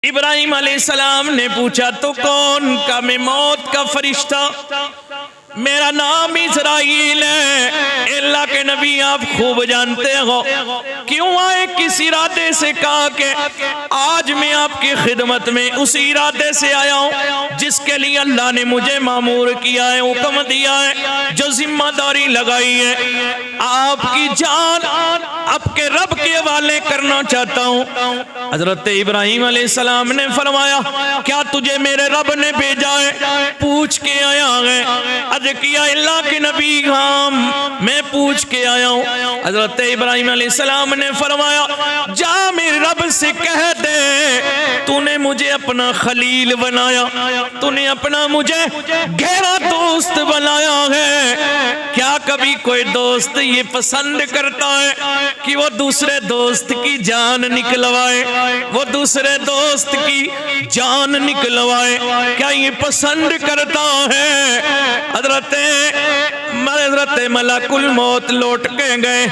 इब्राहिम अलैहिस्सलाम ने पूछा तो कौन का? मैं मौत का फरिश्ता, मेरा नाम इज़राइल है। अल्लाह के नबी आप खूब जानते हो क्यों आए, किस इरादे से कहा कि आज मैं आपकी खिदमत में उस इरादे से आया हूँ जिसके लिए अल्लाह ने मुझे मामूर किया है, हुक्म दिया है, जो जिम्मेदारी लगाई है। आपकी जान आपके रब के हवाले करना चाहता हूँ। हजरत इब्राहिम अलैहिस्सलाम ने फरमाया क्या तुझे मेरे रब ने भेजा है? पूछ के आया है। अर्ज किया अल्लाह के नबी हाँ मैं पूछ के आया हूँ। हजरत इब्राहिम अलैहिस्सलाम ने फरमाया जा मेरे रब से कह दे तूने मुझे अपना खलील बनाया, तूने अपना मुझे गहरा दोस्त बनाया है। क्या कभी कोई दोस्त ये पसंद करता है कि वो दूसरे दोस्त की जान निकलवाए, वो दूसरे दोस्त की जान निकलवाए? क्या ये पसंद करता है? हजरत मलकुल मौत लौट के गए,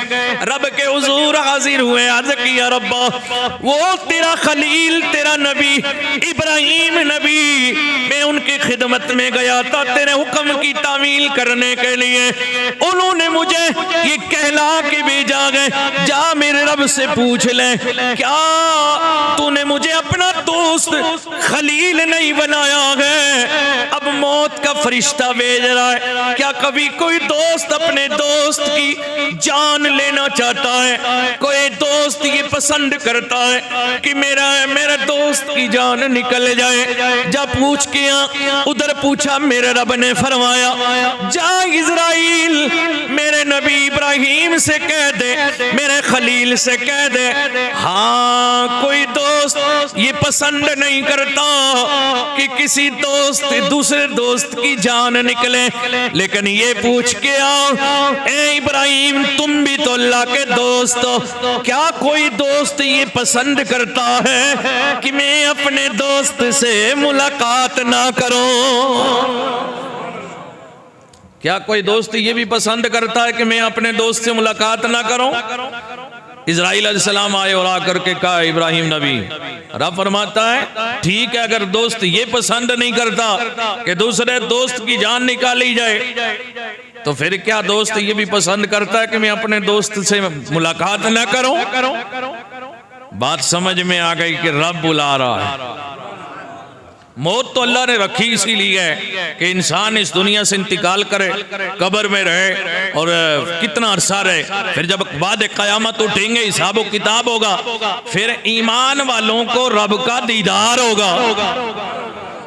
रब के हुजूर हाजिर हुए। अर्ज किया रब्बा वो तेरा खलील तेरा नबी इब्राहिम नबी, मैं उनकी खिदमत में गया था तेरे हुक्म की तामील करने के लिए, उन्होंने मुझे ये कहला के भेजा गए जा मेरे रब से पूछ ले क्या तूने मुझे अपना दोस्त खलील नहीं बनाया है? अब मौत का फरिश्ता भेज रहा है। क्या कभी कोई दोस्त अपने दोस्त की जान लेना चाहता है? कोई दोस्त ये पसंद करता है कि मेरे दोस्त की जान निकल जाए? जा पूछ के उधर पूछा, मेरे रब ने फरमाया जा इज़राइल मेरे नबी इब्राहिम से कह दे, मेरे खलील से कह दे हाँ कोई दोस्त ये पसंद नहीं करता कि किसी दोस्त दूसरे दोस्त की जान निकले, लेकिन ये पूछ के आओ ए इब्राहिम तुम भी तो अल्लाह के दोस्त हो, क्या कोई दोस्त ये पसंद करता है कि मैं अपने दोस्त से मुलाकात ना करूं? क्या कोई दोस्त ये भी पसंद करता है कि मैं अपने दोस्त से मुलाकात ना करूं? इज़राइल अलैहिस्सलाम आए और आकर के कहा इब्राहिम नबी, रब फरमाता है ठीक है अगर दोस्त ये पसंद नहीं करता कि दूसरे दोस्त की जान निकाली जाए तो फिर क्या दोस्त ये भी पसंद करता है कि मैं अपने दोस्त से मुलाकात ना करूं? बात समझ में आ गई कि रब बुला रहा है। मौत तो अल्लाह ने रखी इसीलिए है कि इंसान इस दुनिया से इंतकाल करे, कब्र में रहे और कितना अरसा रहे, फिर जब बाद क़यामत उठेंगे हिसाब किताब होगा, फिर ईमान वालों को रब का दीदार होगा।